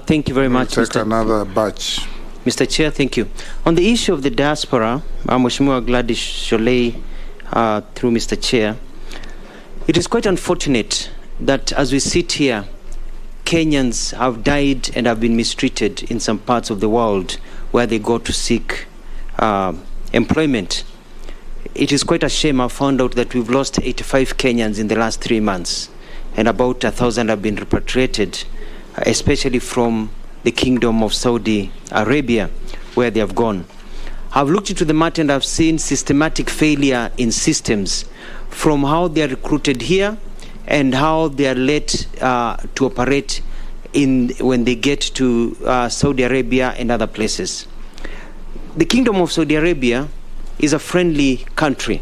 Thank you very much, Take another batch. Mr. Chair, thank you. On the issue of the diaspora, Mheshimiwa Gladys Sholei, through Mr. Chair, it is quite unfortunate that as we sit here, Kenyans have died and have been mistreated in some parts of the world where they go to seek employment. It is quite a shame. I found out that we've lost 85 Kenyans in the last 3 months, and about 1,000 have been repatriated, especially from the Kingdom of Saudi Arabia, where they have gone. I've looked into the matter and I've seen systematic failure in systems, from how they are recruited here and how they are led to operate when they get to Saudi Arabia and other places. The Kingdom of Saudi Arabia is a friendly country.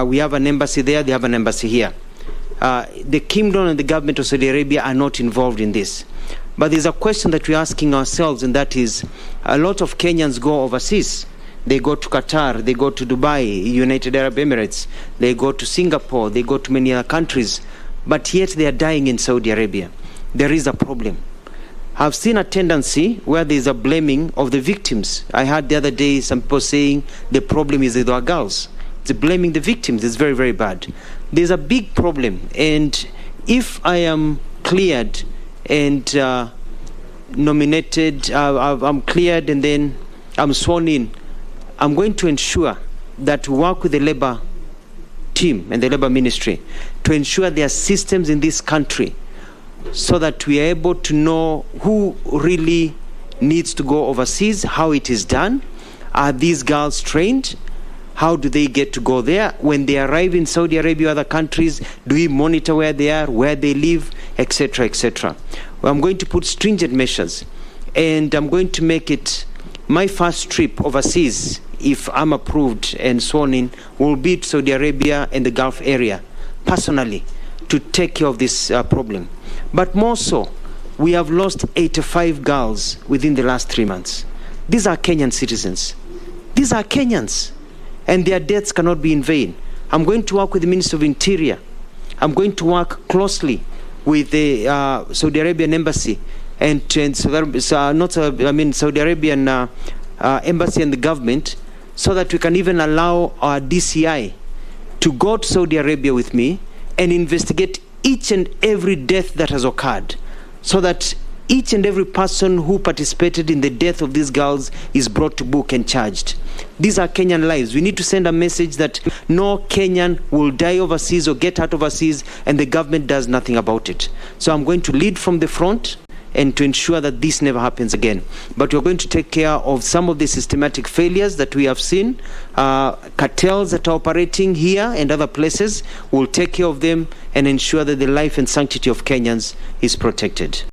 We have an embassy there, they have an embassy here. The Kingdom and the government of Saudi Arabia are not involved in this. But there's a question that we're asking ourselves, and that is, a lot of Kenyans go overseas. They go to Qatar, they go to Dubai, United Arab Emirates, they go to Singapore, they go to many other countries, but yet they are dying in Saudi Arabia. There is a problem. I've seen a tendency where there is a blaming of the victims. I heard the other day some people saying the problem is with our girls. It's blaming the victims. It's very, very bad. There's a big problem, and if I am cleared and nominated, I'm cleared and then I'm sworn in, I'm going to ensure that we work with the Labour team and the Labour Ministry to ensure there are systems in this country so that we are able to know who really needs to go overseas, how it is done. Are these girls trained? How do they get to go there? When they arrive in Saudi Arabia or other countries, do we monitor where they are, where they live, etc., etc.? Well, I'm going to put stringent measures, and I'm going to make it my first trip overseas, if I'm approved and sworn in, will be to Saudi Arabia and the Gulf area, personally, to take care of this problem. But more so, we have lost 85 girls within the last 3 months. These are Kenyan citizens. These are Kenyans, and their deaths cannot be in vain. I'm going to work with the Minister of Interior. I'm going to work closely with the Saudi Arabian Embassy and Saudi Arabian Embassy and the government, so that we can even allow our DCI to go to Saudi Arabia with me and investigate each and every death that has occurred, so that each and every person who participated in the death of these girls is brought to book and charged. These are Kenyan lives. We need to send a message that no Kenyan will die overseas or get out overseas and the government does nothing about it. So I'm going to lead from the front and to ensure that this never happens again. But we're going to take care of some of the systematic failures that we have seen. Cartels that are operating here and other places, we'll take care of them and ensure that the life and sanctity of Kenyans is protected.